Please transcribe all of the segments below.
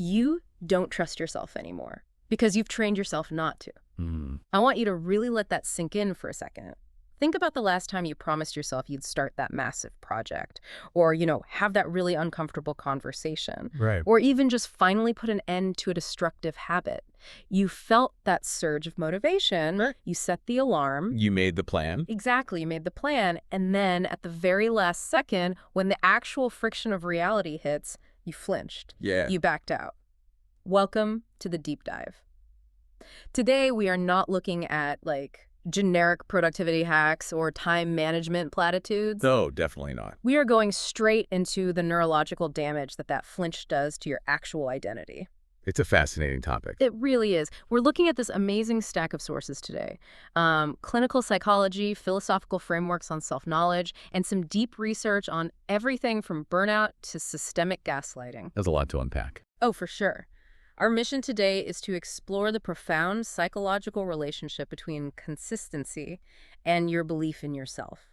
You don't trust yourself anymore because you've trained yourself not to. Mm. I want you to really let that sink in for a second. Think about the last time you promised yourself you'd start that massive project, or, have that really uncomfortable conversation, Right. or even just finally put an end to a destructive habit. You felt that surge of motivation, Right. you set the alarm. You made the plan. Exactly, you made the plan, and then at the very last second, when the actual friction of reality hits, you flinched. Yeah. You backed out. Welcome to the deep dive. Today, we are not looking at, generic productivity hacks or time management platitudes. No, definitely not. We are going straight into the neurological damage that flinch does to your actual identity. It's a fascinating topic. It really is. We're looking at this amazing stack of sources today. Clinical psychology, philosophical frameworks on self-knowledge, and some deep research on everything from burnout to systemic gaslighting. There's a lot to unpack. Oh, for sure. Our mission today is to explore the profound psychological relationship between consistency and your belief in yourself.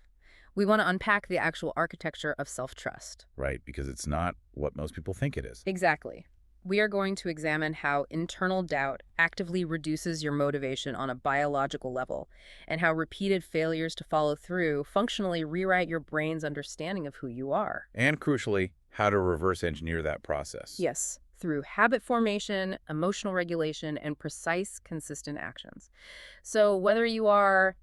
We want to unpack the actual architecture of self-trust. Right, because it's not what most people think it is. Exactly. We are going to examine how internal doubt actively reduces your motivation on a biological level, and how repeated failures to follow through functionally rewrite your brain's understanding of who you are. And crucially, how to reverse engineer that process. Yes, through habit formation, emotional regulation, and precise, consistent actions. So whether you are,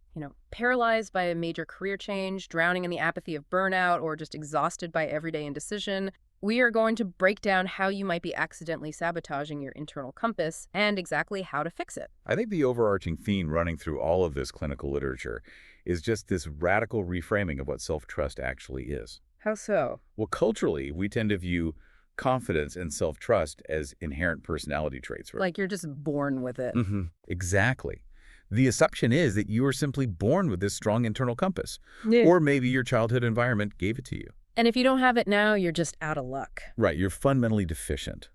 paralyzed by a major career change, drowning in the apathy of burnout, or just exhausted by everyday indecision, we are going to break down how you might be accidentally sabotaging your internal compass and exactly how to fix it. I think the overarching theme running through all of this clinical literature is just this radical reframing of what self-trust actually is. How so? Well, culturally, we tend to view confidence and self-trust as inherent personality traits. Right? Like you're just born with it. Exactly. The assumption is that you are simply born with this strong internal compass. Yeah. Or maybe your childhood environment gave it to you. And if you don't have it now, you're just out of luck. Right, you're fundamentally deficient.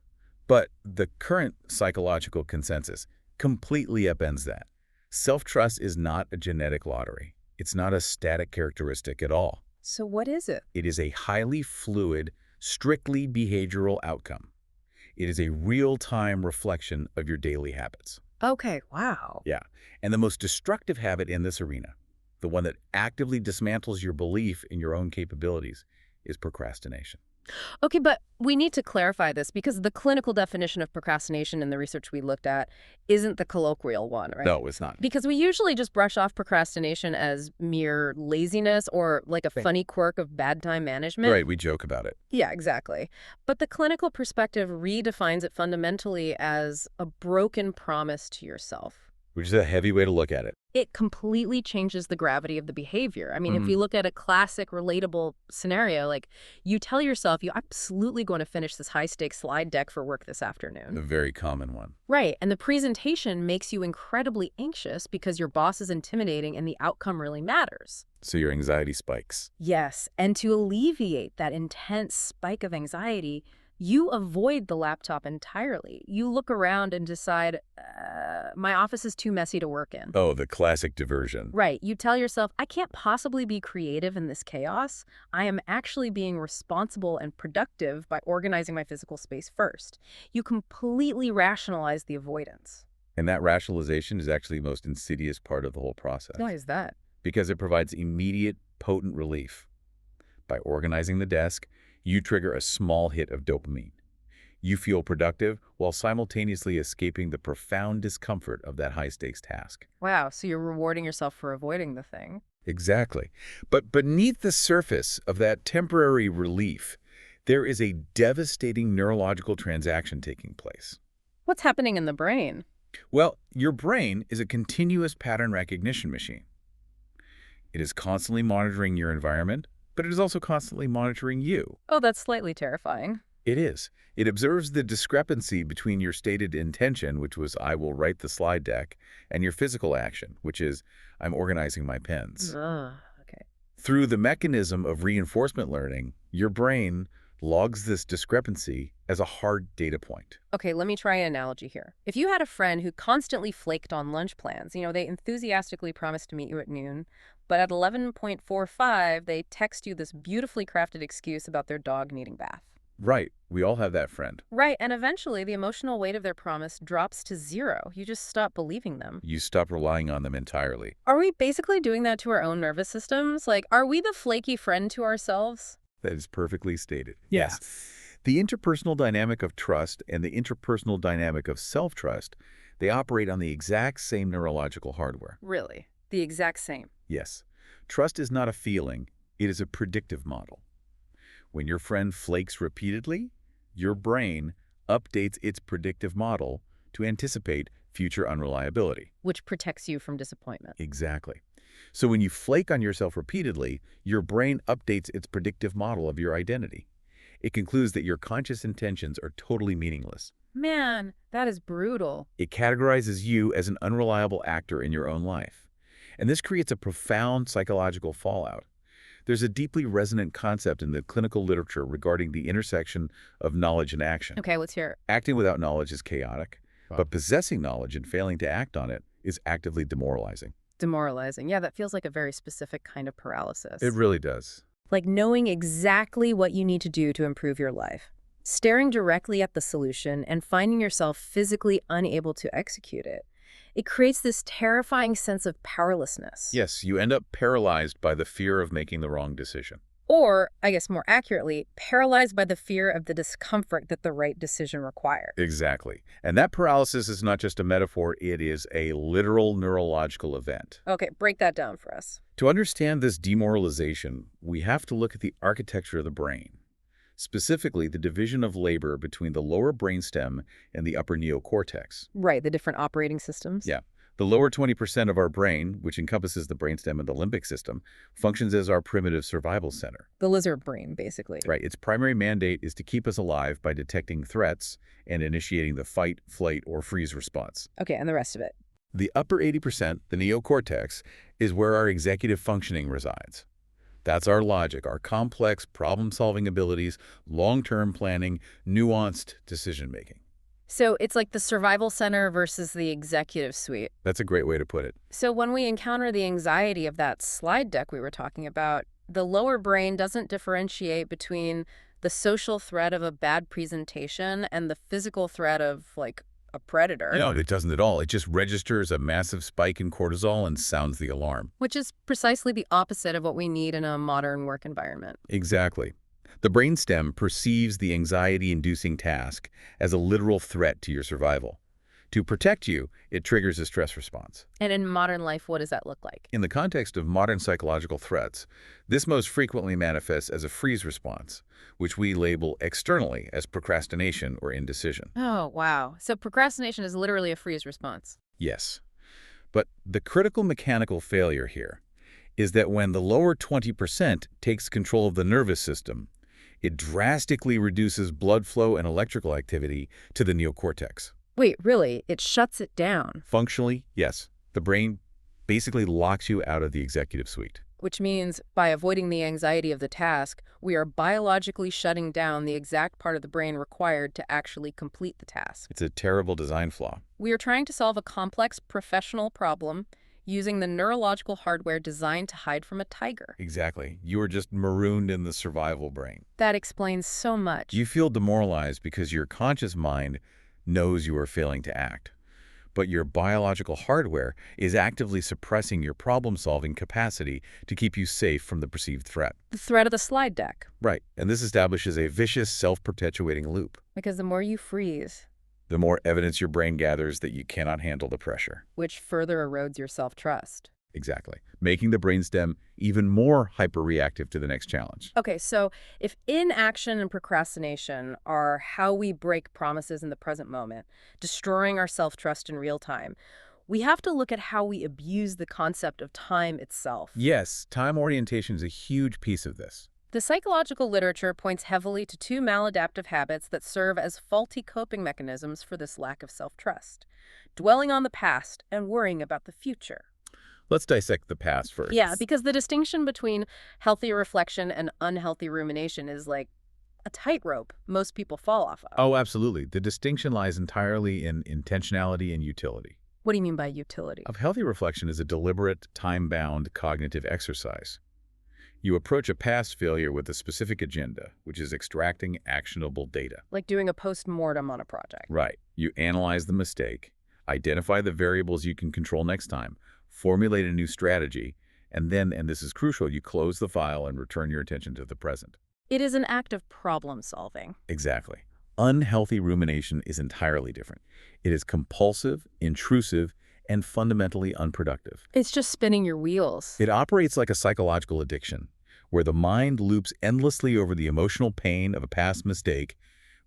But the current psychological consensus completely upends that. Self-trust is not a genetic lottery. It's not a static characteristic at all. So what is it? It is a highly fluid, strictly behavioral outcome. It is a real-time reflection of your daily habits. Okay, wow. Yeah, and the most destructive habit in this arena, the one that actively dismantles your belief in your own capabilities, is procrastination. Okay, but we need to clarify this because the clinical definition of procrastination in the research we looked at isn't the colloquial one, right? No, it's not. Because we usually just brush off procrastination as mere laziness or like a funny quirk of bad time management. Right, we joke about it. Yeah, exactly. But the clinical perspective redefines it fundamentally as a broken promise to yourself. Which is a heavy way to look at it. It completely changes the gravity of the behavior. I mean, if you look at a classic relatable scenario, like you tell yourself you're absolutely going to finish this high-stakes slide deck for work this afternoon. A very common one. Right, and the presentation makes you incredibly anxious because your boss is intimidating and the outcome really matters. So your anxiety spikes. Yes, and to alleviate that intense spike of anxiety, you avoid the laptop entirely. You look around and decide, my office is too messy to work in. Oh, the classic diversion. Right. You tell yourself, I can't possibly be creative in this chaos. I am actually being responsible and productive by organizing my physical space first. You completely rationalize the avoidance. And that rationalization is actually the most insidious part of the whole process. Why is that? Because it provides immediate, potent relief. By organizing the desk, you trigger a small hit of dopamine. You feel productive while simultaneously escaping the profound discomfort of that high-stakes task. Wow, so you're rewarding yourself for avoiding the thing. Exactly. But beneath the surface of that temporary relief, there is a devastating neurological transaction taking place. What's happening in the brain? Well, your brain is a continuous pattern recognition machine. It is constantly monitoring your environment, but it is also constantly monitoring you. Oh, that's slightly terrifying. It is. It observes the discrepancy between your stated intention, which was I will write the slide deck, and your physical action, which is I'm organizing my pens. Okay. Through the mechanism of reinforcement learning, your brain logs this discrepancy as a hard data point. Okay, let me try an analogy here. If you had a friend who constantly flaked on lunch plans, they enthusiastically promised to meet you at noon, but at 11:45, they text you this beautifully crafted excuse about their dog needing bath. Right. We all have that friend. Right, and eventually the emotional weight of their promise drops to zero. You just stop believing them. You stop relying on them entirely. Are we basically doing that to our own nervous systems? Like, are we the flaky friend to ourselves? That is perfectly stated. Yeah. Yes. The interpersonal dynamic of trust and the interpersonal dynamic of self-trust, they operate on the exact same neurological hardware. Really? The exact same. Yes. Trust is not a feeling, it is a predictive model. When your friend flakes repeatedly, your brain updates its predictive model to anticipate future unreliability. Which protects you from disappointment. Exactly. So when you flake on yourself repeatedly, your brain updates its predictive model of your identity. It concludes that your conscious intentions are totally meaningless. Man, that is brutal. It categorizes you as an unreliable actor in your own life. And this creates a profound psychological fallout. There's a deeply resonant concept in the clinical literature regarding the intersection of knowledge and action. Okay, let's hear it. Acting without knowledge is chaotic, Wow. but possessing knowledge and failing to act on it is actively demoralizing. Demoralizing. Yeah, that feels like a very specific kind of paralysis. It really does. Like knowing exactly what you need to do to improve your life. Staring directly at the solution and finding yourself physically unable to execute it. It creates this terrifying sense of powerlessness. Yes, you end up paralyzed by the fear of making the wrong decision. Or, I guess more accurately, paralyzed by the fear of the discomfort that the right decision requires. Exactly. And that paralysis is not just a metaphor, it is a literal neurological event. Okay, break that down for us. To understand this demoralization, we have to look at the architecture of the brain. Specifically, the division of labor between the lower brainstem and the upper neocortex. Right, the different operating systems. Yeah. The lower 20% of our brain, which encompasses the brainstem and the limbic system, functions as our primitive survival center. The lizard brain, basically. Right. Its primary mandate is to keep us alive by detecting threats and initiating the fight, flight, or freeze response. Okay, and the rest of it. The upper 80%, the neocortex, is where our executive functioning resides. That's our logic, our complex problem-solving abilities, long-term planning, nuanced decision-making. So it's like the survival center versus the executive suite. That's a great way to put it. So when we encounter the anxiety of that slide deck we were talking about, the lower brain doesn't differentiate between the social threat of a bad presentation and the physical threat of, like, a predator. No, it doesn't at all. It just registers a massive spike in cortisol and sounds the alarm. Which is precisely the opposite of what we need in a modern work environment. Exactly. The brainstem perceives the anxiety-inducing task as a literal threat to your survival. To protect you, it triggers a stress response. And in modern life, what does that look like? In the context of modern psychological threats, this most frequently manifests as a freeze response, which we label externally as procrastination or indecision. Oh, wow. So procrastination is literally a freeze response. Yes. But the critical mechanical failure here is that when the lower 20% takes control of the nervous system, it drastically reduces blood flow and electrical activity to the neocortex. Wait, really? It shuts it down? Functionally, yes. The brain basically locks you out of the executive suite. Which means, by avoiding the anxiety of the task, we are biologically shutting down the exact part of the brain required to actually complete the task. It's a terrible design flaw. We are trying to solve a complex professional problem using the neurological hardware designed to hide from a tiger. Exactly. You are just marooned in the survival brain. That explains so much. You feel demoralized because your conscious mind knows you are failing to act. But your biological hardware is actively suppressing your problem-solving capacity to keep you safe from the perceived threat. The threat of the slide deck. Right, and this establishes a vicious, self-perpetuating loop. Because the more you freeze, The more evidence your brain gathers that you cannot handle the pressure. which further erodes your self-trust. Exactly, making the brainstem even more hyper-reactive to the next challenge. Okay, so if inaction and procrastination are how we break promises in the present moment, destroying our self-trust in real time, we have to look at how we abuse the concept of time itself. Yes, time orientation is a huge piece of this. The psychological literature points heavily to two maladaptive habits that serve as faulty coping mechanisms for this lack of self-trust: dwelling on the past and worrying about the future. Let's dissect the past first. Yeah, because the distinction between healthy reflection and unhealthy rumination is like a tightrope most people fall off of. Oh, absolutely. The distinction lies entirely in intentionality and utility. What do you mean by utility? Of healthy reflection is a deliberate, time-bound cognitive exercise. You approach a past failure with a specific agenda, which is extracting actionable data. Like doing a post-mortem on a project. Right. You analyze the mistake, identify the variables you can control next time, formulate a new strategy, and then, and this is crucial, you close the file and return your attention to the present. It is an act of problem solving. Exactly. Unhealthy rumination is entirely different. It is compulsive, intrusive, and fundamentally unproductive. It's just spinning your wheels. It operates like a psychological addiction, where the mind loops endlessly over the emotional pain of a past mistake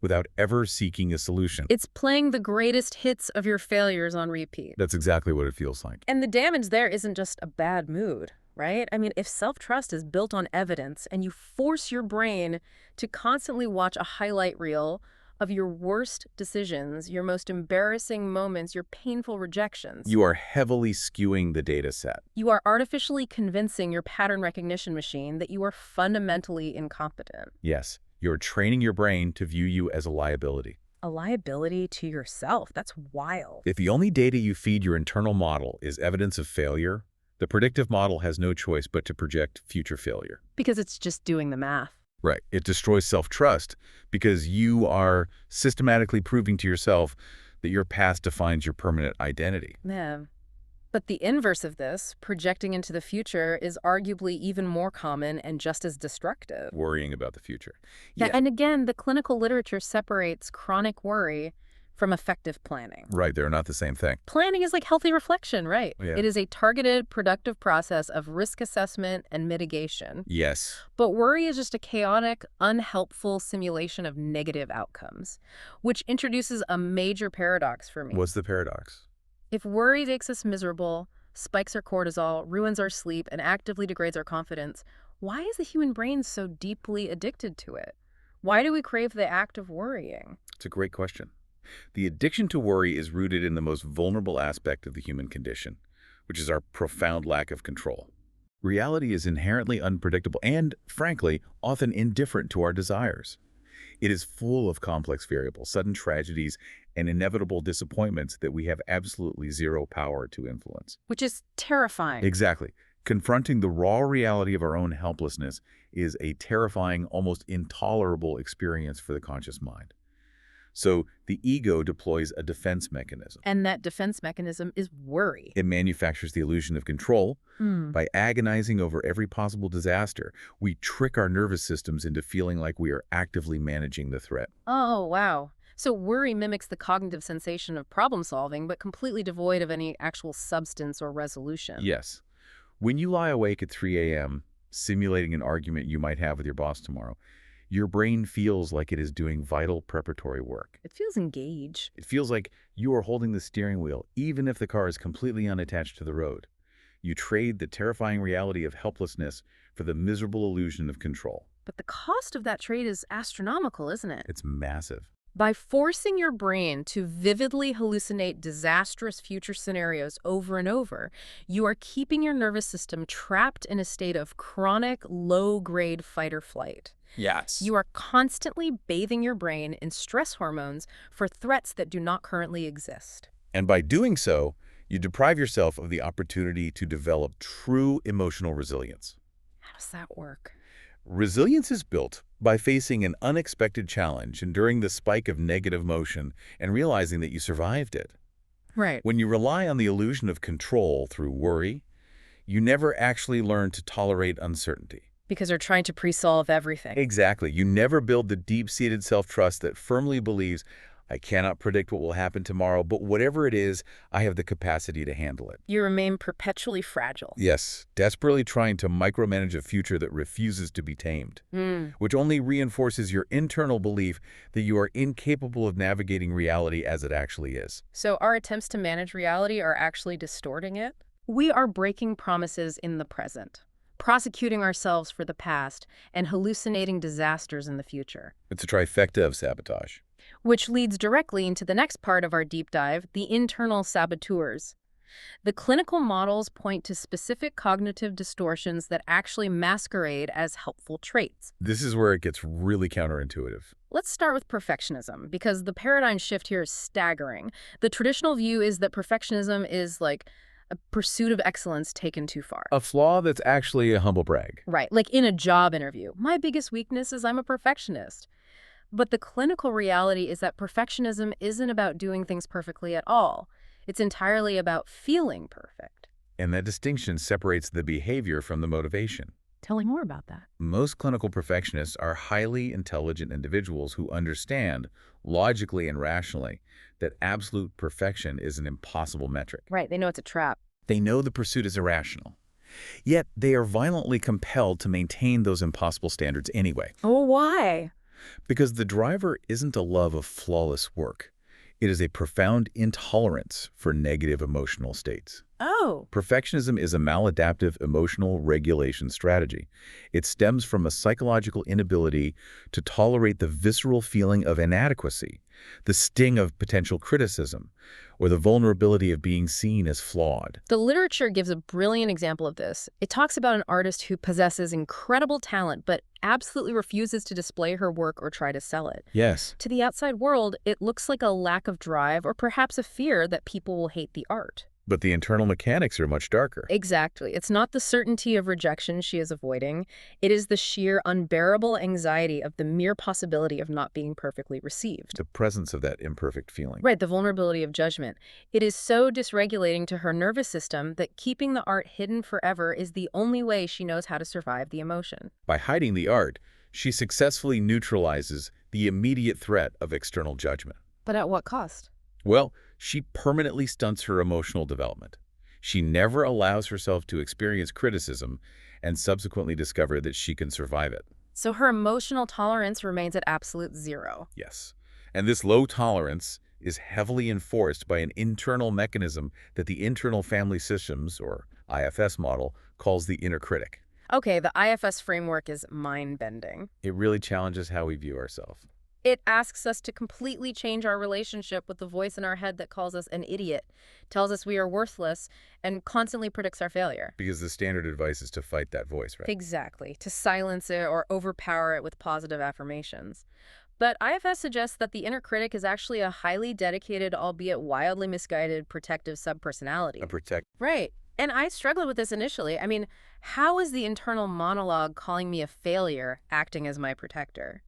without ever seeking a solution. It's playing the greatest hits of your failures on repeat. That's exactly what it feels like. And the damage there isn't just a bad mood, right? I mean, if self-trust is built on evidence and you force your brain to constantly watch a highlight reel of your worst decisions, your most embarrassing moments, your painful rejections. You are heavily skewing the data set. You are artificially convincing your pattern recognition machine that you are fundamentally incompetent. Yes, you're training your brain to view you as a liability. A liability to yourself. That's wild. If the only data you feed your internal model is evidence of failure, the predictive model has no choice but to project future failure. Because it's just doing the math. Right. It destroys self-trust because you are systematically proving to yourself that your past defines your permanent identity. Yeah. But the inverse of this, projecting into the future, is arguably even more common and just as destructive. Worrying about the future. Yeah, and again, the clinical literature separates chronic worry from effective planning. Right, they're not the same thing. Planning is like healthy reflection, right? Yeah. It is a targeted, productive process of risk assessment and mitigation. Yes. But worry is just a chaotic, unhelpful simulation of negative outcomes, which introduces a major paradox for me. What's the paradox? If worry makes us miserable, spikes our cortisol, ruins our sleep, and actively degrades our confidence, why is the human brain so deeply addicted to it? Why do we crave the act of worrying? It's a great question. The addiction to worry is rooted in the most vulnerable aspect of the human condition, which is our profound lack of control. Reality is inherently unpredictable and, frankly, often indifferent to our desires. It is full of complex variables, sudden tragedies, and inevitable disappointments that we have absolutely zero power to influence. Which is terrifying. Exactly. Confronting the raw reality of our own helplessness is a terrifying, almost intolerable experience for the conscious mind. So the ego deploys a defense mechanism. And that defense mechanism is worry. It manufactures the illusion of control. By agonizing over every possible disaster, we trick our nervous systems into feeling like we are actively managing the threat. Oh, wow. So worry mimics the cognitive sensation of problem solving, but completely devoid of any actual substance or resolution. Yes. When you lie awake at 3 a.m., simulating an argument you might have with your boss tomorrow, your brain feels like it is doing vital preparatory work. It feels engaged. It feels like you are holding the steering wheel, even if the car is completely unattached to the road. You trade the terrifying reality of helplessness for the miserable illusion of control. But the cost of that trade is astronomical, isn't it? It's massive. By forcing your brain to vividly hallucinate disastrous future scenarios over and over, you are keeping your nervous system trapped in a state of chronic, low-grade fight or flight. Yes. You are constantly bathing your brain in stress hormones for threats that do not currently exist. And by doing so, you deprive yourself of the opportunity to develop true emotional resilience. How does that work? Resilience is built by facing an unexpected challenge, enduring the spike of negative emotion, and realizing that you survived it. Right. When you rely on the illusion of control through worry, you never actually learn to tolerate uncertainty. Because you're trying to pre-solve everything. Exactly. You never build the deep-seated self-trust that firmly believes, I cannot predict what will happen tomorrow, but whatever it is, I have the capacity to handle it. You remain perpetually fragile. Yes, desperately trying to micromanage a future that refuses to be tamed, which only reinforces your internal belief that you are incapable of navigating reality as it actually is. So our attempts to manage reality are actually distorting it? We are breaking promises in the present, prosecuting ourselves for the past, and hallucinating disasters in the future. It's a trifecta of sabotage. Which leads directly into the next part of our deep dive, the internal saboteurs. The clinical models point to specific cognitive distortions that actually masquerade as helpful traits. This is where it gets really counterintuitive. Let's start with perfectionism, because the paradigm shift here is staggering. The traditional view is that perfectionism is like a pursuit of excellence taken too far. A flaw that's actually a humble brag. Right, like in a job interview. My biggest weakness is I'm a perfectionist. But the clinical reality is that perfectionism isn't about doing things perfectly at all. It's entirely about feeling perfect. And that distinction separates the behavior from the motivation. Tell me more about that. Most clinical perfectionists are highly intelligent individuals who understand, logically and rationally, that absolute perfection is an impossible metric. Right, they know it's a trap. They know the pursuit is irrational. Yet they are violently compelled to maintain those impossible standards anyway. Oh, why? Because the driver isn't a love of flawless work. It is a profound intolerance for negative emotional states. Oh. Perfectionism is a maladaptive emotional regulation strategy. It stems from a psychological inability to tolerate the visceral feeling of inadequacy, the sting of potential criticism, or the vulnerability of being seen as flawed. The literature gives a brilliant example of this. It talks about an artist who possesses incredible talent but absolutely refuses to display her work or try to sell it. Yes. To the outside world, it looks like a lack of drive or perhaps a fear that people will hate the art. But the internal mechanics are much darker. Exactly. It's not the certainty of rejection she is avoiding. It is the sheer unbearable anxiety of the mere possibility of not being perfectly received. The presence of that imperfect feeling. Right, the vulnerability of judgment. It is so dysregulating to her nervous system that keeping the art hidden forever is the only way she knows how to survive the emotion. By hiding the art, she successfully neutralizes the immediate threat of external judgment. But at what cost? Well, she permanently stunts her emotional development. She never allows herself to experience criticism and subsequently discover that she can survive it. So her emotional tolerance remains at absolute zero. Yes. And this low tolerance is heavily enforced by an internal mechanism that the internal family systems, or IFS model, calls the inner critic. Okay, the IFS framework is mind-bending. It really challenges how we view ourselves. It asks us to completely change our relationship with the voice in our head that calls us an idiot, tells us we are worthless, and constantly predicts our failure. Because the standard advice is to fight that voice, right? Exactly, to silence it or overpower it with positive affirmations. But IFS suggests that the inner critic is actually a highly dedicated, albeit wildly misguided, protective subpersonality. Right. And I struggled with this initially. I mean, how is the internal monologue calling me a failure acting as my protector?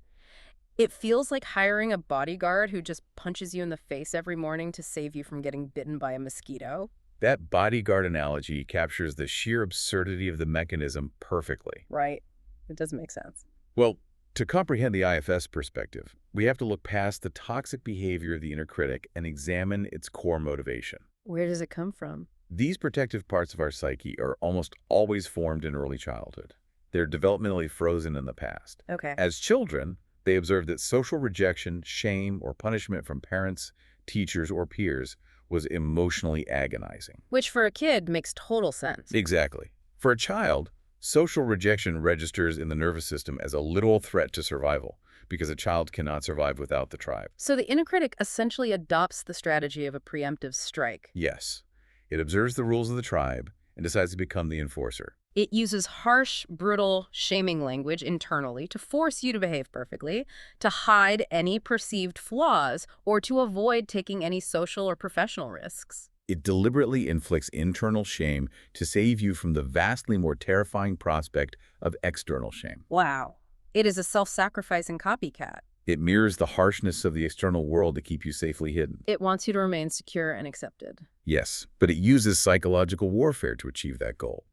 It feels like hiring a bodyguard who just punches you in the face every morning to save you from getting bitten by a mosquito. That bodyguard analogy captures the sheer absurdity of the mechanism perfectly. Right. It does make sense. Well, to comprehend the IFS perspective, we have to look past the toxic behavior of the inner critic and examine its core motivation. Where does it come from? These protective parts of our psyche are almost always formed in early childhood. They're developmentally frozen in the past. Okay. As children, they observed that social rejection, shame, or punishment from parents, teachers, or peers was emotionally agonizing. Which for a kid makes total sense. Exactly. For a child, social rejection registers in the nervous system as a literal threat to survival because a child cannot survive without the tribe. So the inner critic essentially adopts the strategy of a preemptive strike. Yes. It observes the rules of the tribe and decides to become the enforcer. It uses harsh, brutal, shaming language internally to force you to behave perfectly, to hide any perceived flaws, or to avoid taking any social or professional risks. It deliberately inflicts internal shame to save you from the vastly more terrifying prospect of external shame. Wow. It is a self-sacrificing copycat. It mirrors the harshness of the external world to keep you safely hidden. It wants you to remain secure and accepted. Yes, but it uses psychological warfare to achieve that goal.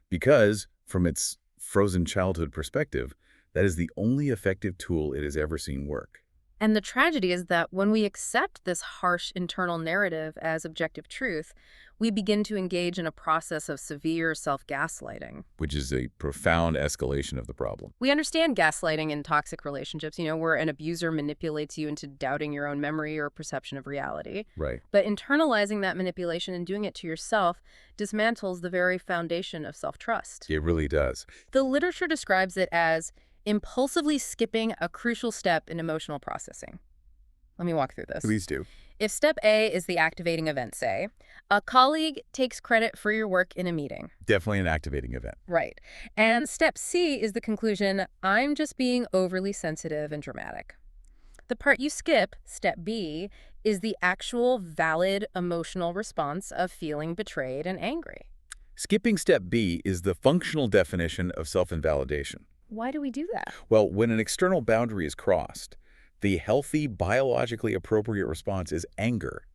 Because, from its frozen childhood perspective, that is the only effective tool it has ever seen work. And the tragedy is that when we accept this harsh internal narrative as objective truth, we begin to engage in a process of severe self-gaslighting. Which is a profound escalation of the problem. We understand gaslighting in toxic relationships, where an abuser manipulates you into doubting your own memory or perception of reality. Right. But internalizing that manipulation and doing it to yourself dismantles the very foundation of self-trust. It really does. The literature describes it as impulsively skipping a crucial step in emotional processing. Let me walk through this. Please do. If step A is the activating event, say, a colleague takes credit for your work in a meeting. Definitely an activating event. Right. And step C is the conclusion, I'm just being overly sensitive and dramatic. The part you skip, step B, is the actual valid emotional response of feeling betrayed and angry. Skipping step B is the functional definition of self-invalidation. Why do we do that? Well, when an external boundary is crossed, the healthy, biologically appropriate response is anger.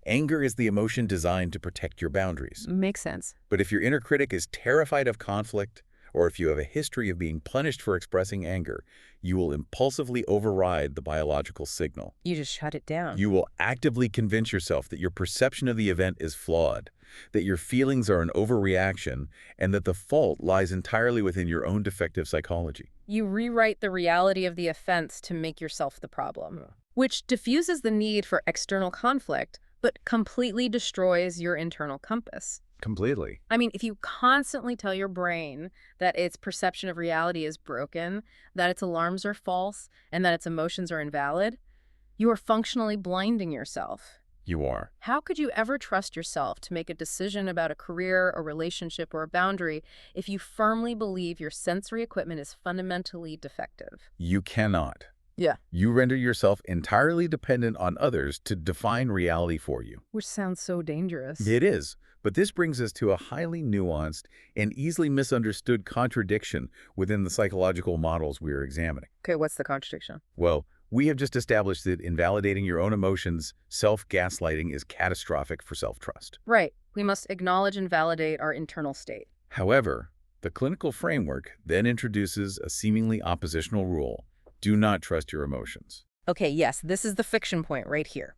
Anger is the emotion designed to protect your boundaries. Makes sense. But if your inner critic is terrified of conflict, or if you have a history of being punished for expressing anger, you will impulsively override the biological signal. You just shut it down. You will actively convince yourself that your perception of the event is flawed, that your feelings are an overreaction, and that the fault lies entirely within your own defective psychology. You rewrite the reality of the offense to make yourself the problem, which diffuses the need for external conflict, but completely destroys your internal compass. Completely. I mean, if you constantly tell your brain that its perception of reality is broken, that its alarms are false, and that its emotions are invalid, you are functionally blinding yourself. You are. How could you ever trust yourself to make a decision about a career, a relationship, or a boundary if you firmly believe your sensory equipment is fundamentally defective? You cannot. Yeah. You render yourself entirely dependent on others to define reality for you. Which sounds so dangerous. It is. But this brings us to a highly nuanced and easily misunderstood contradiction within the psychological models we are examining. Okay, what's the contradiction? Well, we have just established that invalidating your own emotions, self-gaslighting, is catastrophic for self-trust. Right. We must acknowledge and validate our internal state. However, the clinical framework then introduces a seemingly oppositional rule: do not trust your emotions. Okay, yes, this is the fiction point right here.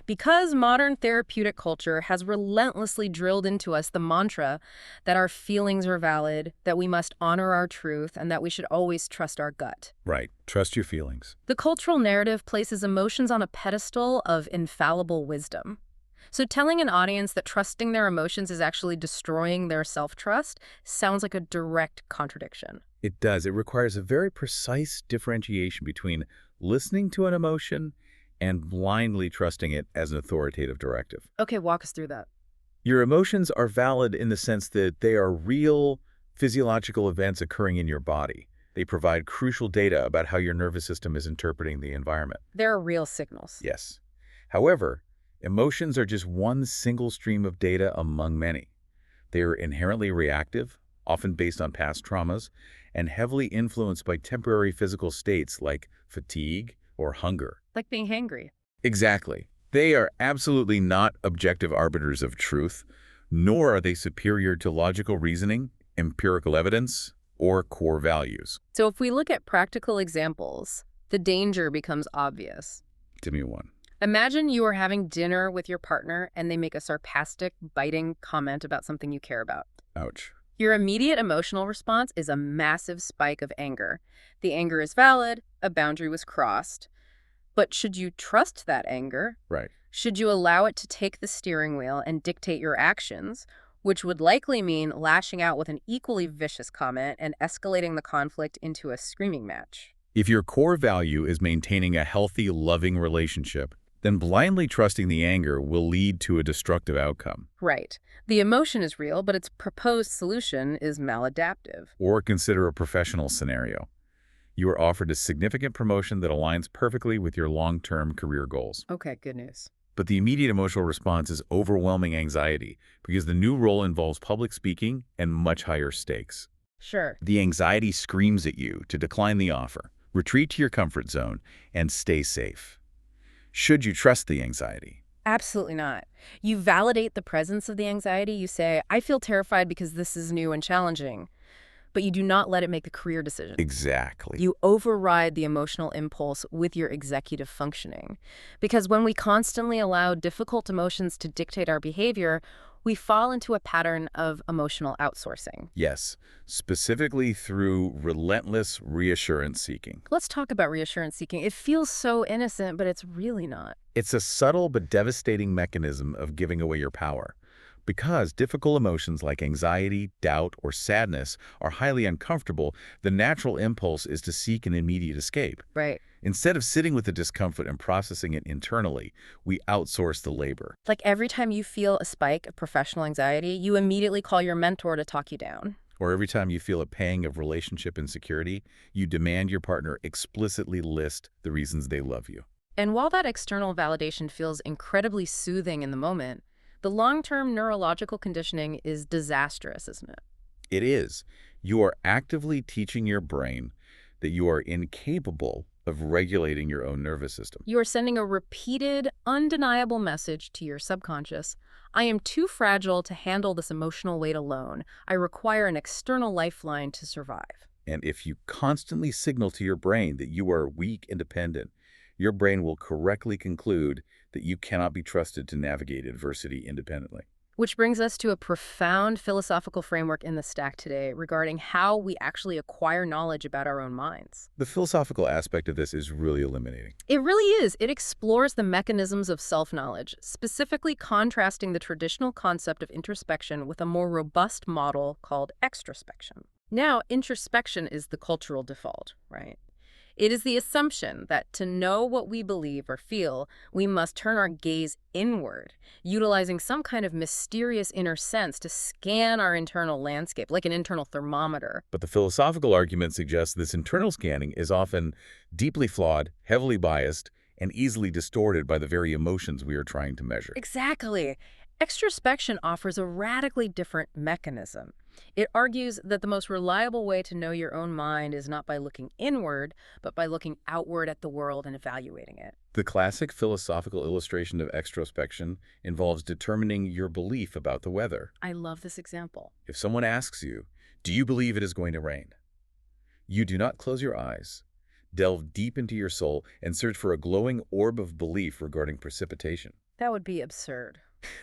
Because modern therapeutic culture has relentlessly drilled into us the mantra that our feelings are valid, that we must honor our truth, and that we should always trust our gut. Right. Trust your feelings. The cultural narrative places emotions on a pedestal of infallible wisdom. So telling an audience that trusting their emotions is actually destroying their self-trust sounds like a direct contradiction. It does. It requires a very precise differentiation between listening to an emotion and blindly trusting it as an authoritative directive. Okay, walk us through that. Your emotions are valid in the sense that they are real physiological events occurring in your body. They provide crucial data about how your nervous system is interpreting the environment. There are real signals. Yes. However, emotions are just one single stream of data among many. They are inherently reactive, often based on past traumas, and heavily influenced by temporary physical states like fatigue or hunger. Like being hangry. Exactly. They are absolutely not objective arbiters of truth, nor are they superior to logical reasoning, empirical evidence, or core values. So if we look at practical examples, the danger becomes obvious. Give me one. Imagine you are having dinner with your partner and they make a sarcastic, biting comment about something you care about. Ouch. Your immediate emotional response is a massive spike of anger. The anger is valid, a boundary was crossed. But should you trust that anger? Right. Should you allow it to take the steering wheel and dictate your actions, which would likely mean lashing out with an equally vicious comment and escalating the conflict into a screaming match? If your core value is maintaining a healthy, loving relationship, then blindly trusting the anger will lead to a destructive outcome. Right. The emotion is real, but its proposed solution is maladaptive. Or consider a professional scenario. You are offered a significant promotion that aligns perfectly with your long-term career goals. Okay, good news. But the immediate emotional response is overwhelming anxiety because the new role involves public speaking and much higher stakes. Sure. The anxiety screams at you to decline the offer, retreat to your comfort zone, and stay safe. Should you trust the anxiety? Absolutely not. You validate the presence of the anxiety. You say, I feel terrified because this is new and challenging. But you do not let it make the career decision. Exactly. You override the emotional impulse with your executive functioning. Because when we constantly allow difficult emotions to dictate our behavior, we fall into a pattern of emotional outsourcing. Yes, specifically through relentless reassurance seeking. Let's talk about reassurance seeking. It feels so innocent, but it's really not. It's a subtle but devastating mechanism of giving away your power. Because difficult emotions like anxiety, doubt, or sadness are highly uncomfortable, the natural impulse is to seek an immediate escape. Right. Instead of sitting with the discomfort and processing it internally, we outsource the labor. Like every time you feel a spike of professional anxiety, you immediately call your mentor to talk you down. Or every time you feel a pang of relationship insecurity, you demand your partner explicitly list the reasons they love you. And while that external validation feels incredibly soothing in the moment, the long-term neurological conditioning is disastrous, isn't it? It is. You are actively teaching your brain that you are incapable of regulating your own nervous system. You are sending a repeated, undeniable message to your subconscious. I am too fragile to handle this emotional weight alone. I require an external lifeline to survive. And if you constantly signal to your brain that you are weak and dependent, your brain will correctly conclude that you cannot be trusted to navigate adversity independently. Which brings us to a profound philosophical framework in the stack today regarding how we actually acquire knowledge about our own minds. The philosophical aspect of this is really illuminating. It really is. It explores the mechanisms of self-knowledge, specifically contrasting the traditional concept of introspection with a more robust model called extrospection. Now, introspection is the cultural default, right? It is the assumption that to know what we believe or feel, we must turn our gaze inward, utilizing some kind of mysterious inner sense to scan our internal landscape, like an internal thermometer. But the philosophical argument suggests this internal scanning is often deeply flawed, heavily biased, and easily distorted by the very emotions we are trying to measure. Exactly. Extrospection offers a radically different mechanism. It argues that the most reliable way to know your own mind is not by looking inward, but by looking outward at the world and evaluating it. The classic philosophical illustration of extrospection involves determining your belief about the weather. I love this example. If someone asks you, "Do you believe it is going to rain?" You do not close your eyes. Delve deep into your soul and search for a glowing orb of belief regarding precipitation. That would be absurd.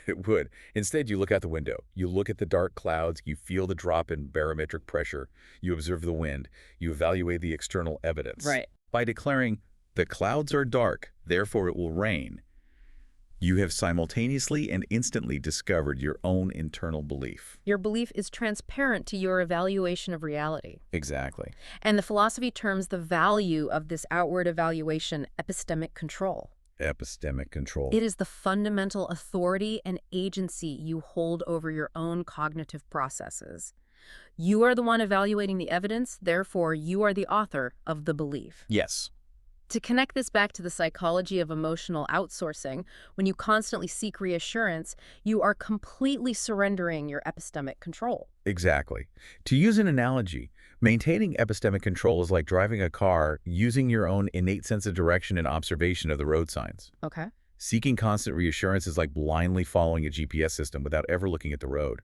It would. Instead, you look out the window. You look at the dark clouds. You feel the drop in barometric pressure. You observe the wind. You evaluate the external evidence. Right. By declaring, "The clouds are dark, therefore it will rain," you have simultaneously and instantly discovered your own internal belief. Your belief is transparent to your evaluation of reality. Exactly. And the philosophy terms the value of this outward evaluation epistemic control. Epistemic control. It is the fundamental authority and agency you hold over your own cognitive processes. You are the one evaluating the evidence, therefore you are the author of the belief. Yes. To connect this back to the psychology of emotional outsourcing, when you constantly seek reassurance, you are completely surrendering your epistemic control. Exactly. To use an analogy, maintaining epistemic control is like driving a car using your own innate sense of direction and observation of the road signs. Okay. Seeking constant reassurance is like blindly following a GPS system without ever looking at the road.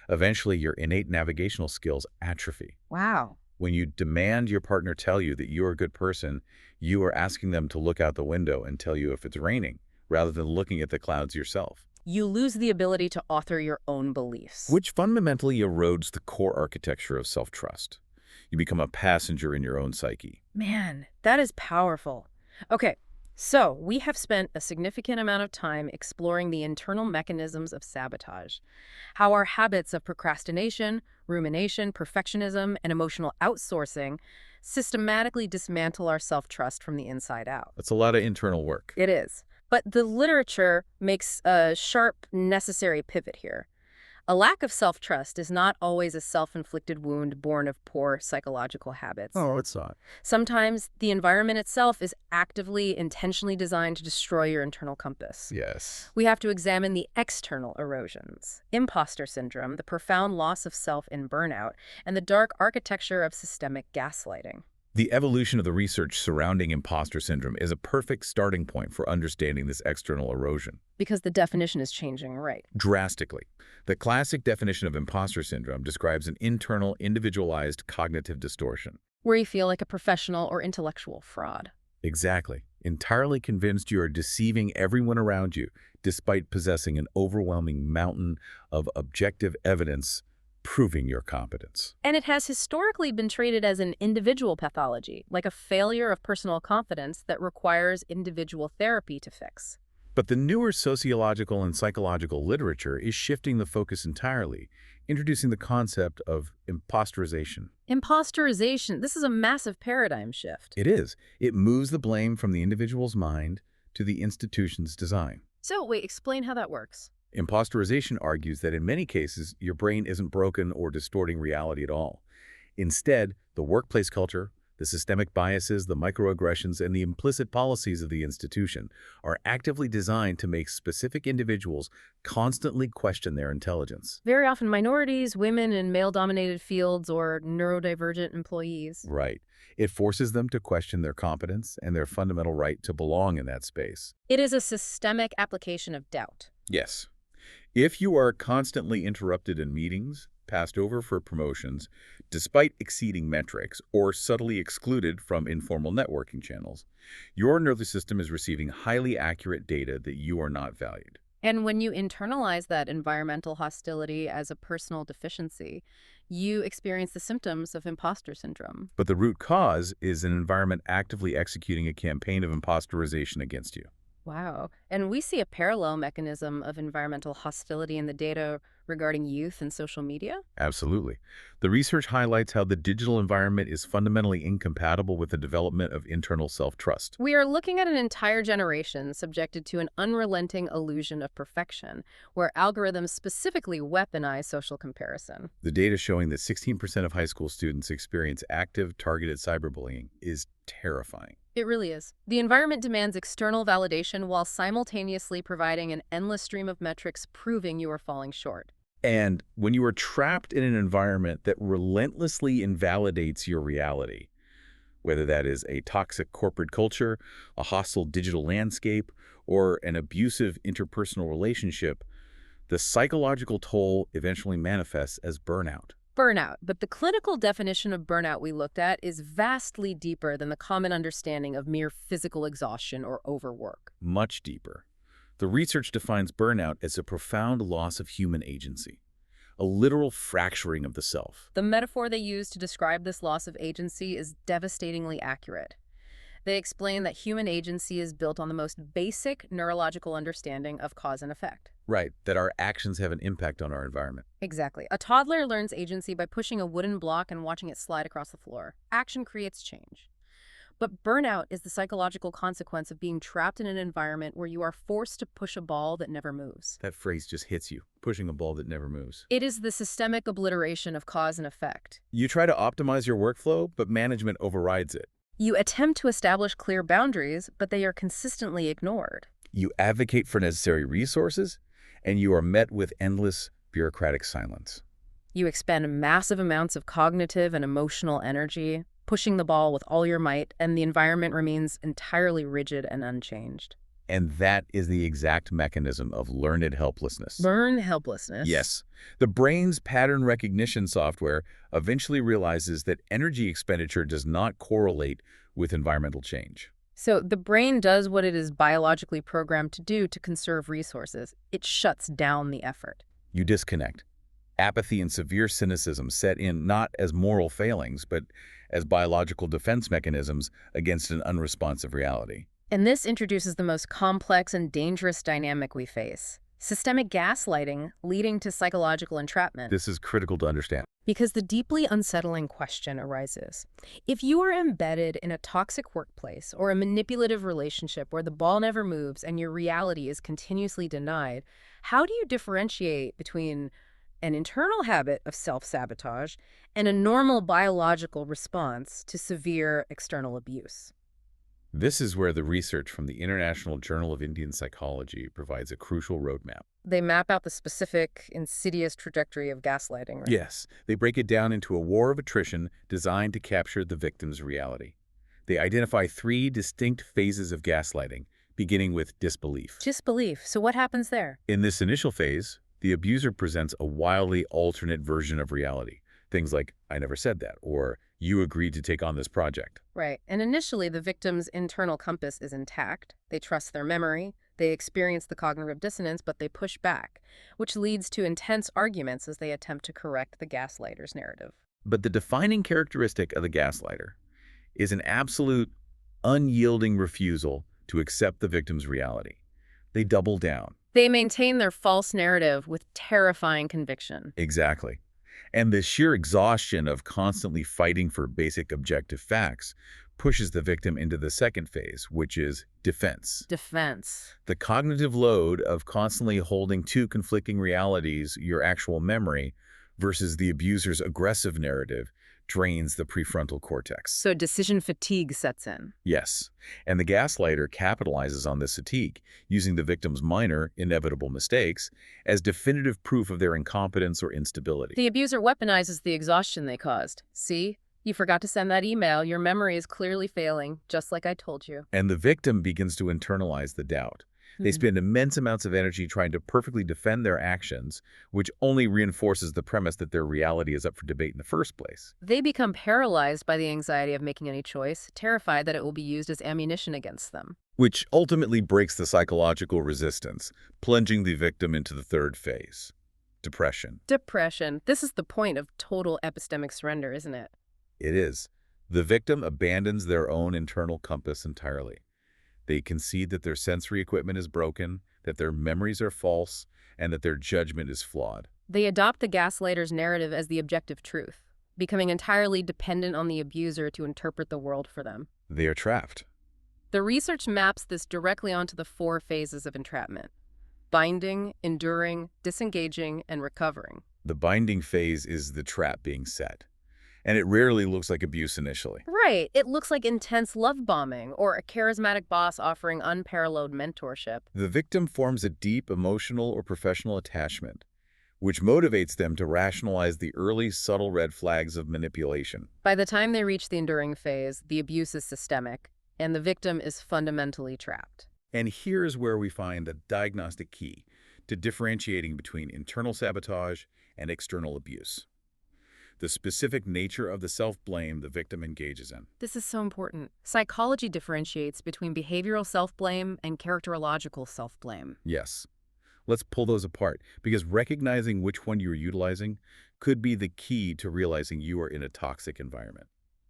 Eventually, your innate navigational skills atrophy. Wow. When you demand your partner tell you that you are a good person, you are asking them to look out the window and tell you if it's raining, rather than looking at the clouds yourself. You lose the ability to author your own beliefs. Which fundamentally erodes the core architecture of self-trust. You become a passenger in your own psyche. Man, that is powerful. Okay, so we have spent a significant amount of time exploring the internal mechanisms of sabotage, how our habits of procrastination, rumination, perfectionism, and emotional outsourcing systematically dismantle our self-trust from the inside out. That's a lot of internal work. It is. But the literature makes a sharp, necessary pivot here. A lack of self-trust is not always a self-inflicted wound born of poor psychological habits. Oh, it's not. Sometimes the environment itself is actively, intentionally designed to destroy your internal compass. Yes. We have to examine the external erosions, imposter syndrome, the profound loss of self in burnout, and the dark architecture of systemic gaslighting. The evolution of the research surrounding imposter syndrome is a perfect starting point for understanding this external erosion. Because the definition is changing, right? Drastically. The classic definition of imposter syndrome describes an internal, individualized cognitive distortion. Where you feel like a professional or intellectual fraud. Exactly. Entirely convinced you are deceiving everyone around you, despite possessing an overwhelming mountain of objective evidence proving your competence. And it has historically been treated as an individual pathology, like a failure of personal confidence that requires individual therapy to fix. But the newer sociological and psychological literature is shifting the focus entirely, introducing the concept of imposterization. Imposterization, this is a massive paradigm shift. It is. It moves the blame from the individual's mind to the institution's design. So, wait, explain how that works. Imposterization argues that in many cases, your brain isn't broken or distorting reality at all. Instead, the workplace culture, The systemic biases, the microaggressions, and the implicit policies of the institution are actively designed to make specific individuals constantly question their intelligence. Very often minorities, women in male-dominated fields, or neurodivergent employees. Right. It forces them to question their competence and their fundamental right to belong in that space. It is a systemic application of doubt. Yes. If you are constantly interrupted in meetings, passed over for promotions, despite exceeding metrics, or subtly excluded from informal networking channels, your nervous system is receiving highly accurate data that you are not valued. And when you internalize that environmental hostility as a personal deficiency, you experience the symptoms of imposter syndrome. But the root cause is an environment actively executing a campaign of imposterization against you. Wow. And we see a parallel mechanism of environmental hostility in the data regarding youth and social media. Absolutely. The research highlights how the digital environment is fundamentally incompatible with the development of internal self-trust. We are looking at an entire generation subjected to an unrelenting illusion of perfection, where algorithms specifically weaponize social comparison. The data showing that 16% of high school students experience active, targeted cyberbullying is terrifying. It really is. The environment demands external validation while simultaneously providing an endless stream of metrics proving you are falling short. And when you are trapped in an environment that relentlessly invalidates your reality, whether that is a toxic corporate culture, a hostile digital landscape, or an abusive interpersonal relationship, the psychological toll eventually manifests as burnout. Burnout, but the clinical definition of burnout we looked at is vastly deeper than the common understanding of mere physical exhaustion or overwork. Much deeper. The research defines burnout as a profound loss of human agency, a literal fracturing of the self. The metaphor they use to describe this loss of agency is devastatingly accurate. They explain that human agency is built on the most basic neurological understanding of cause and effect. Right, that our actions have an impact on our environment. Exactly. A toddler learns agency by pushing a wooden block and watching it slide across the floor. Action creates change. But burnout is the psychological consequence of being trapped in an environment where you are forced to push a ball that never moves. That phrase just hits you, pushing a ball that never moves. It is the systemic obliteration of cause and effect. You try to optimize your workflow, but management overrides it. You attempt to establish clear boundaries, but they are consistently ignored. You advocate for necessary resources, and you are met with endless bureaucratic silence. You expend massive amounts of cognitive and emotional energy, pushing the ball with all your might, and the environment remains entirely rigid and unchanged. And that is the exact mechanism of learned helplessness. Learn helplessness? Yes. The brain's pattern recognition software eventually realizes that energy expenditure does not correlate with environmental change. So the brain does what it is biologically programmed to do to conserve resources. It shuts down the effort. You disconnect. Apathy and severe cynicism set in not as moral failings, but as biological defense mechanisms against an unresponsive reality. And this introduces the most complex and dangerous dynamic we face: systemic gaslighting leading to psychological entrapment. This is critical to understand. Because the deeply unsettling question arises. If you are embedded in a toxic workplace or a manipulative relationship where the ball never moves and your reality is continuously denied, how do you differentiate between an internal habit of self-sabotage and a normal biological response to severe external abuse? This is where the research from the International Journal of Indian Psychology provides a crucial roadmap. They map out the specific, insidious trajectory of gaslighting, right? Yes, they break it down into a war of attrition designed to capture the victim's reality. They identify 3 distinct phases of gaslighting, beginning with disbelief. Disbelief. So what happens there? In this initial phase, the abuser presents a wildly alternate version of reality. Things like, "I never said that," or "you agreed to take on this project." Right. And initially, the victim's internal compass is intact. They trust their memory. They experience the cognitive dissonance, but they push back, which leads to intense arguments as they attempt to correct the gaslighter's narrative. But the defining characteristic of the gaslighter is an absolute, unyielding refusal to accept the victim's reality. They double down. They maintain their false narrative with terrifying conviction. Exactly. And the sheer exhaustion of constantly fighting for basic objective facts pushes the victim into the second phase, which is defense. Defense. The cognitive load of constantly holding 2 conflicting realities, your actual memory versus the abuser's aggressive narrative, drains the prefrontal cortex. So decision fatigue sets in. Yes, and the gaslighter capitalizes on this fatigue, using the victim's minor, inevitable mistakes as definitive proof of their incompetence or instability. The abuser weaponizes the exhaustion they caused. See? You forgot to send that email. Your memory is clearly failing, just like I told you. And the victim begins to internalize the doubt. They spend immense amounts of energy trying to perfectly defend their actions, which only reinforces the premise that their reality is up for debate in the first place. They become paralyzed by the anxiety of making any choice, terrified that it will be used as ammunition against them. Which ultimately breaks the psychological resistance, plunging the victim into the third phase, depression. Depression. This is the point of total epistemic surrender, isn't it? It is. The victim abandons their own internal compass entirely. They concede that their sensory equipment is broken, that their memories are false, and that their judgment is flawed. They adopt the gaslighter's narrative as the objective truth, becoming entirely dependent on the abuser to interpret the world for them. They are trapped. The research maps this directly onto the 4 phases of entrapment: binding, enduring, disengaging, and recovering. The binding phase is the trap being set, and it rarely looks like abuse initially. Right. It looks like intense love bombing or a charismatic boss offering unparalleled mentorship. The victim forms a deep emotional or professional attachment, which motivates them to rationalize the early subtle red flags of manipulation. By the time they reach the enduring phase, the abuse is systemic, and the victim is fundamentally trapped. And here's where we find the diagnostic key to differentiating between internal sabotage and external abuse: the specific nature of the self-blame the victim engages in. This is so important. Psychology differentiates between behavioral self-blame and characterological self-blame. Yes. Let's pull those apart, because recognizing which one you're utilizing could be the key to realizing you are in a toxic environment.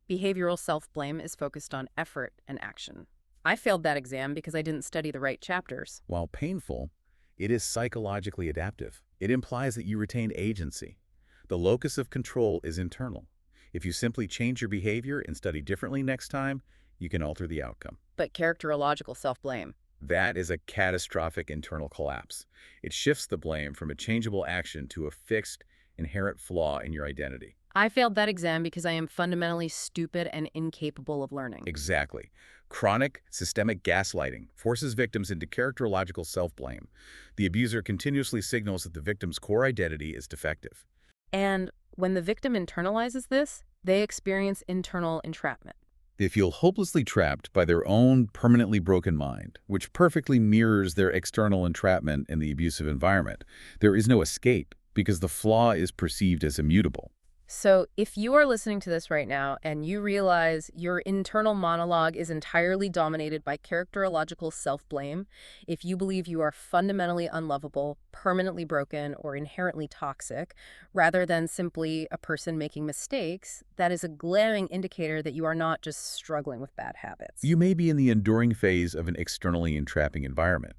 Behavioral self-blame is focused on effort and action. I failed that exam because I didn't study the right chapters. While painful, it is psychologically adaptive. It implies that you retain agency. The locus of control is internal. If you simply change your behavior and study differently next time, you can alter the outcome. But characterological self-blame. That is a catastrophic internal collapse. It shifts the blame from a changeable action to a fixed, inherent flaw in your identity. I failed that exam because I am fundamentally stupid and incapable of learning. Exactly. Chronic, systemic gaslighting forces victims into characterological self-blame. The abuser continuously signals that the victim's core identity is defective. And when the victim internalizes this, they experience internal entrapment. They feel hopelessly trapped by their own permanently broken mind, which perfectly mirrors their external entrapment in the abusive environment. There is no escape because the flaw is perceived as immutable. So if you are listening to this right now and you realize your internal monologue is entirely dominated by characterological self-blame, if you believe you are fundamentally unlovable, permanently broken, or inherently toxic, rather than simply a person making mistakes, that is a glaring indicator that you are not just struggling with bad habits. You may be in the enduring phase of an externally entrapping environment.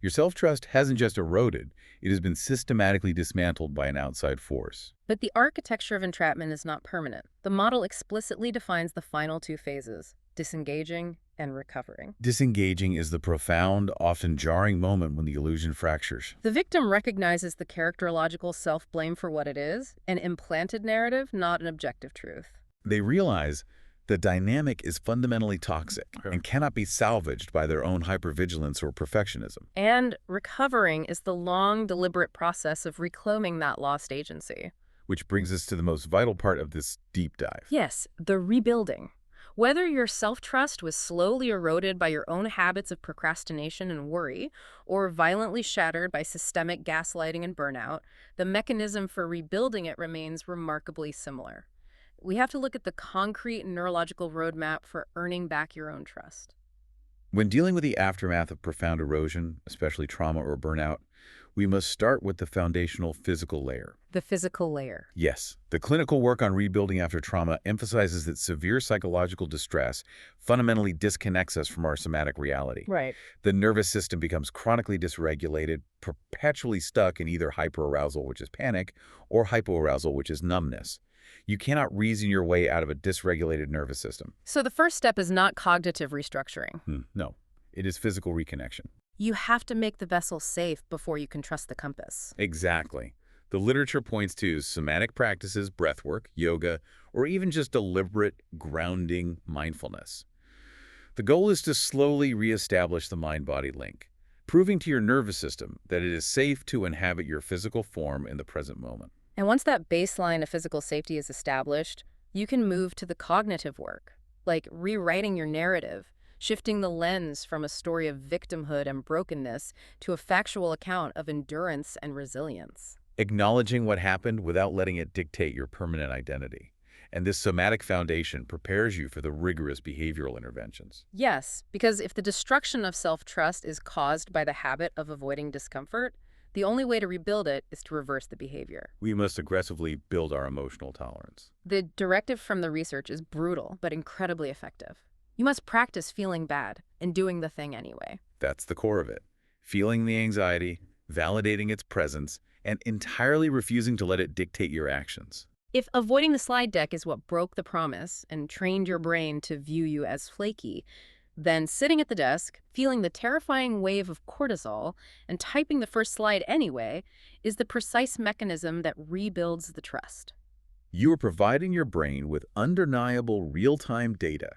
Your self-trust hasn't just eroded, it has been systematically dismantled by an outside force. But the architecture of entrapment is not permanent. The model explicitly defines the final 2 phases: disengaging and recovering. Disengaging is the profound, often jarring moment when the illusion fractures. The victim recognizes the characterological self-blame for what it is, an implanted narrative, not an objective truth. They realize the dynamic is fundamentally toxic and cannot be salvaged by their own hypervigilance or perfectionism. And recovering is the long, deliberate process of reclaiming that lost agency. Which brings us to the most vital part of this deep dive. Yes, the rebuilding. Whether your self-trust was slowly eroded by your own habits of procrastination and worry, or violently shattered by systemic gaslighting and burnout, the mechanism for rebuilding it remains remarkably similar. We have to look at the concrete neurological roadmap for earning back your own trust. When dealing with the aftermath of profound erosion, especially trauma or burnout, we must start with the foundational physical layer. The physical layer. Yes, the clinical work on rebuilding after trauma emphasizes that severe psychological distress fundamentally disconnects us from our somatic reality. Right. The nervous system becomes chronically dysregulated, perpetually stuck in either hyperarousal, which is panic, or hypoarousal, which is numbness. You cannot reason your way out of a dysregulated nervous system. So the first step is not cognitive restructuring. No, it is physical reconnection. You have to make the vessel safe before you can trust the compass. Exactly. The literature points to somatic practices, breathwork, yoga, or even just deliberate grounding mindfulness. The goal is to slowly reestablish the mind-body link, proving to your nervous system that it is safe to inhabit your physical form in the present moment. And once that baseline of physical safety is established, you can move to the cognitive work, like rewriting your narrative, shifting the lens from a story of victimhood and brokenness to a factual account of endurance and resilience. Acknowledging what happened without letting it dictate your permanent identity. And this somatic foundation prepares you for the rigorous behavioral interventions. Yes, because if the destruction of self-trust is caused by the habit of avoiding discomfort, the only way to rebuild it is to reverse the behavior. We must aggressively build our emotional tolerance. The directive from the research is brutal, but incredibly effective. You must practice feeling bad and doing the thing anyway. That's the core of it. Feeling the anxiety, validating its presence, and entirely refusing to let it dictate your actions. If avoiding the slide deck is what broke the promise and trained your brain to view you as flaky, then sitting at the desk, feeling the terrifying wave of cortisol, and typing the first slide anyway is the precise mechanism that rebuilds the trust. You are providing your brain with undeniable real-time data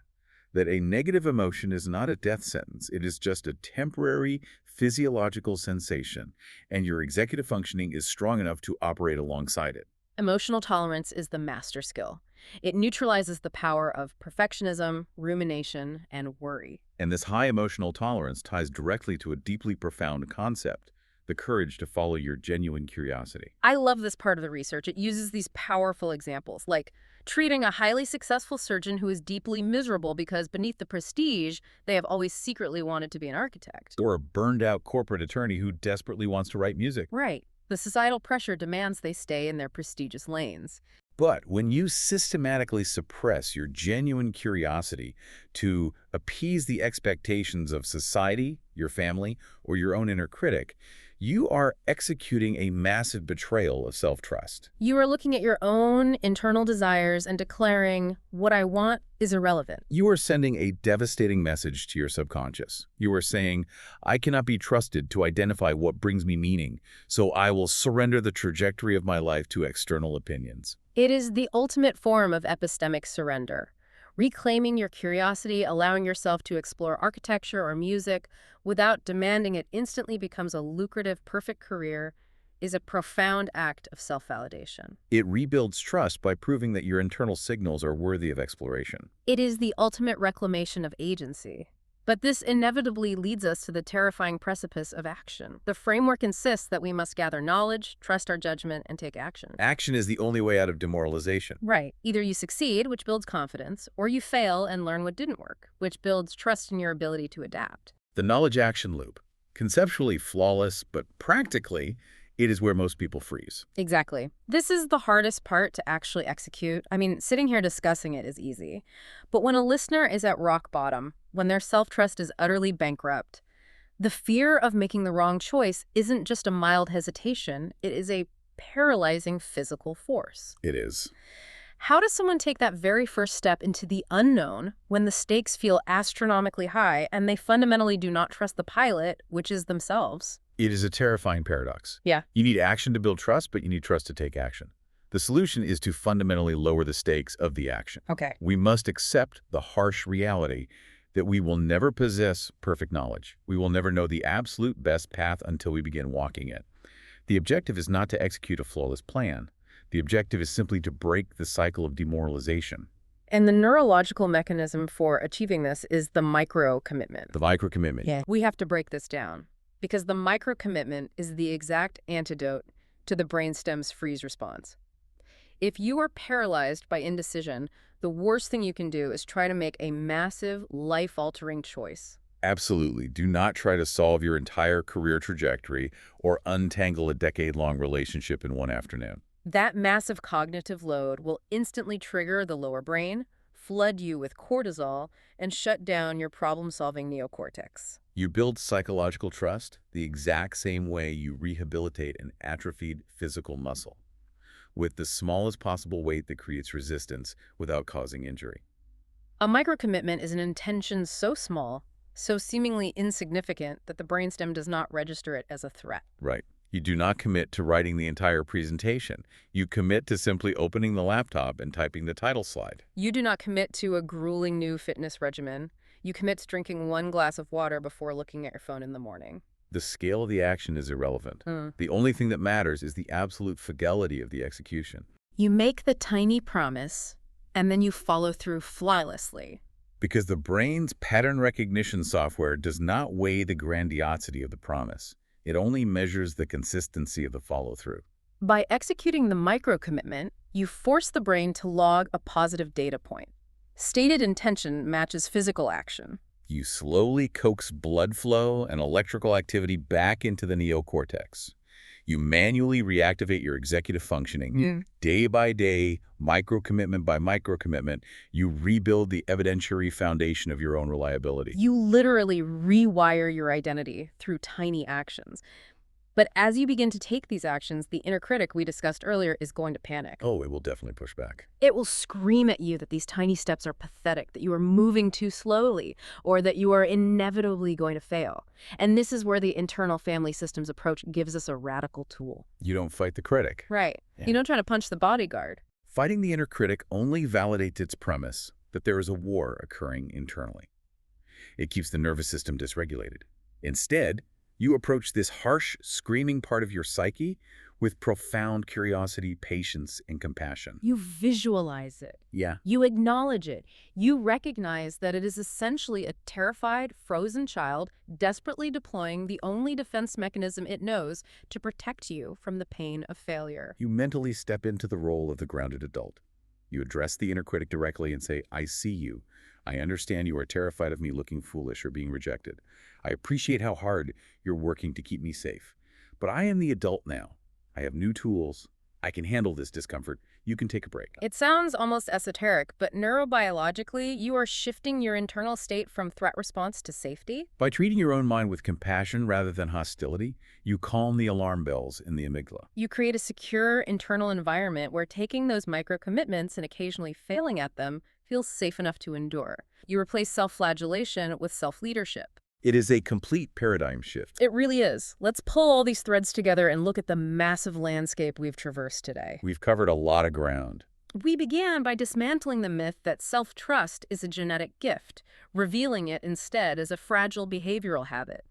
that a negative emotion is not a death sentence. It is just a temporary physiological sensation, and your executive functioning is strong enough to operate alongside it. Emotional tolerance is the master skill. It neutralizes the power of perfectionism, rumination, and worry. And this high emotional tolerance ties directly to a deeply profound concept, the courage to follow your genuine curiosity. I love this part of the research. It uses these powerful examples, like treating a highly successful surgeon who is deeply miserable because beneath the prestige, they have always secretly wanted to be an architect. Or a burned-out corporate attorney who desperately wants to write music. Right. The societal pressure demands they stay in their prestigious lanes. But when you systematically suppress your genuine curiosity to appease the expectations of society, your family, or your own inner critic, you are executing a massive betrayal of self-trust. You are looking at your own internal desires and declaring, what I want is irrelevant. You are sending a devastating message to your subconscious. You are saying, I cannot be trusted to identify what brings me meaning, so I will surrender the trajectory of my life to external opinions. It is the ultimate form of epistemic surrender. Reclaiming your curiosity, allowing yourself to explore architecture or music without demanding it instantly becomes a lucrative, perfect career is a profound act of self-validation. It rebuilds trust by proving that your internal signals are worthy of exploration. It is the ultimate reclamation of agency. But this inevitably leads us to the terrifying precipice of action. The framework insists that we must gather knowledge, trust our judgment, and take action. Action is the only way out of demoralization. Right. Either you succeed, which builds confidence, or you fail and learn what didn't work, which builds trust in your ability to adapt. The knowledge-action loop. Conceptually flawless, but practically, it is where most people freeze. Exactly. This is the hardest part to actually execute. I mean, sitting here discussing it is easy. But when a listener is at rock bottom, when their self-trust is utterly bankrupt, the fear of making the wrong choice isn't just a mild hesitation, it is a paralyzing physical force. It is. How does someone take that very first step into the unknown when the stakes feel astronomically high and they fundamentally do not trust the pilot, which is themselves? It is a terrifying paradox. Yeah. You need action to build trust, but you need trust to take action. The solution is to fundamentally lower the stakes of the action. Okay. We must accept the harsh reality that we will never possess perfect knowledge. We will never know the absolute best path until we begin walking it. The objective is not to execute a flawless plan. The objective is simply to break the cycle of demoralization. And the neurological mechanism for achieving this is the micro-commitment. The micro-commitment. Yeah. We have to break this down because the micro-commitment is the exact antidote to the brainstem's freeze response. If you are paralyzed by indecision, the worst thing you can do is try to make a massive, life-altering choice. Absolutely. Do not try to solve your entire career trajectory or untangle a decade-long relationship in one afternoon. That massive cognitive load will instantly trigger the lower brain, flood you with cortisol, and shut down your problem-solving neocortex. You build psychological trust the exact same way you rehabilitate an atrophied physical muscle, with the smallest possible weight that creates resistance without causing injury. A microcommitment is an intention so small, so seemingly insignificant that the brainstem does not register it as a threat. Right. You do not commit to writing the entire presentation. You commit to simply opening the laptop and typing the title slide. You do not commit to a grueling new fitness regimen. You commit to drinking 1 glass of water before looking at your phone in the morning. The scale of the action is irrelevant. Mm. The only thing that matters is the absolute fidelity of the execution. You make the tiny promise, and then you follow through flawlessly. Because the brain's pattern recognition software does not weigh the grandiosity of the promise. It only measures the consistency of the follow-through. By executing the micro-commitment, you force the brain to log a positive data point. Stated intention matches physical action. You slowly coax blood flow and electrical activity back into the neocortex. You manually reactivate your executive functioning. Day by day, micro-commitment by micro-commitment, you rebuild the evidentiary foundation of your own reliability. You literally rewire your identity through tiny actions. But as you begin to take these actions, the inner critic we discussed earlier is going to panic. Oh, it will definitely push back. It will scream at you that these tiny steps are pathetic, that you are moving too slowly, or that you are inevitably going to fail. And this is where the internal family systems approach gives us a radical tool. You don't fight the critic. Right. Yeah. You don't try to punch the bodyguard. Fighting the inner critic only validates its premise that there is a war occurring internally. It keeps the nervous system dysregulated. Instead, you approach this harsh, screaming part of your psyche with profound curiosity, patience, and compassion. You visualize it. Yeah. You acknowledge it. You recognize that it is essentially a terrified, frozen child desperately deploying the only defense mechanism it knows to protect you from the pain of failure. You mentally step into the role of the grounded adult. You address the inner critic directly and say, I see you. I understand you are terrified of me looking foolish or being rejected. I appreciate how hard you're working to keep me safe. But I am the adult now. I have new tools. I can handle this discomfort. You can take a break. It sounds almost esoteric, but neurobiologically, you are shifting your internal state from threat response to safety. By treating your own mind with compassion rather than hostility, you calm the alarm bells in the amygdala. You create a secure internal environment where taking those micro-commitments and occasionally failing at them feels safe enough to endure. You replace self-flagellation with self-leadership. It is a complete paradigm shift. It really is. Let's pull all these threads together and look at the massive landscape we've traversed today. We've covered a lot of ground. We began by dismantling the myth that self-trust is a genetic gift, revealing it instead as a fragile behavioral habit.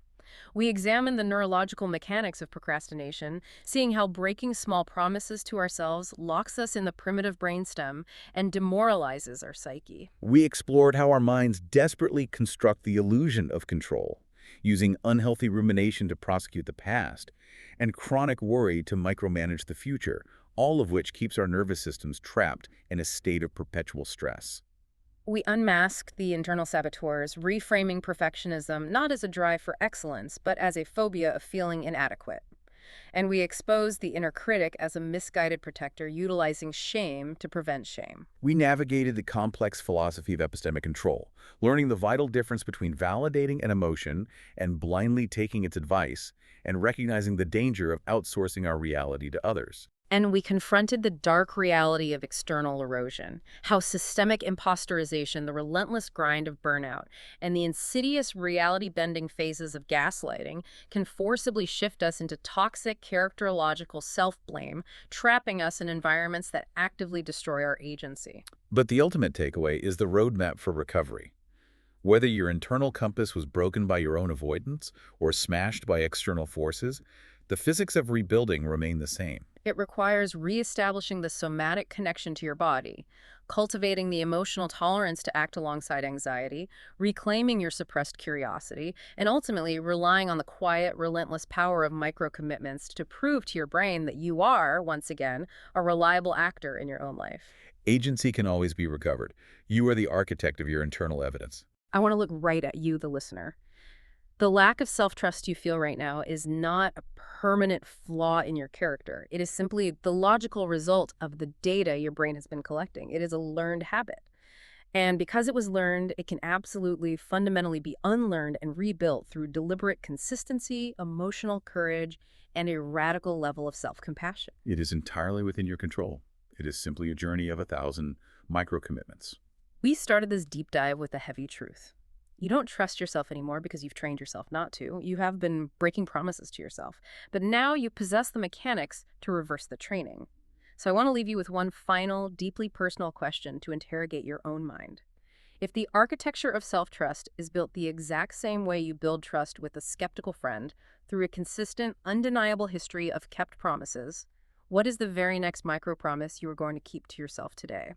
We examined the neurological mechanics of procrastination, seeing how breaking small promises to ourselves locks us in the primitive brainstem and demoralizes our psyche. We explored how our minds desperately construct the illusion of control, using unhealthy rumination to prosecute the past, and chronic worry to micromanage the future, all of which keeps our nervous systems trapped in a state of perpetual stress. We unmasked the internal saboteurs, reframing perfectionism not as a drive for excellence, but as a phobia of feeling inadequate. And we exposed the inner critic as a misguided protector utilizing shame to prevent shame. We navigated the complex philosophy of epistemic control, learning the vital difference between validating an emotion and blindly taking its advice, and recognizing the danger of outsourcing our reality to others. And we confronted the dark reality of external erosion, how systemic imposterization, the relentless grind of burnout, and the insidious reality-bending phases of gaslighting can forcibly shift us into toxic characterological self-blame, trapping us in environments that actively destroy our agency. But the ultimate takeaway is the roadmap for recovery. Whether your internal compass was broken by your own avoidance or smashed by external forces, the physics of rebuilding remain the same. It requires reestablishing the somatic connection to your body, cultivating the emotional tolerance to act alongside anxiety, reclaiming your suppressed curiosity, and ultimately relying on the quiet, relentless power of micro-commitments to prove to your brain that you are, once again, a reliable actor in your own life. Agency can always be recovered. You are the architect of your internal evidence. I want to look right at you, the listener. The lack of self-trust you feel right now is not a permanent flaw in your character. It is simply the logical result of the data your brain has been collecting. It is a learned habit. And because it was learned, it can absolutely fundamentally be unlearned and rebuilt through deliberate consistency, emotional courage, and a radical level of self-compassion. It is entirely within your control. It is simply a journey of 1,000 micro-commitments. We started this deep dive with a heavy truth. You don't trust yourself anymore because you've trained yourself not to. You have been breaking promises to yourself. But now you possess the mechanics to reverse the training. So I want to leave you with one final, deeply personal question to interrogate your own mind. If the architecture of self-trust is built the exact same way you build trust with a skeptical friend, through a consistent, undeniable history of kept promises, what is the very next micro promise you are going to keep to yourself today?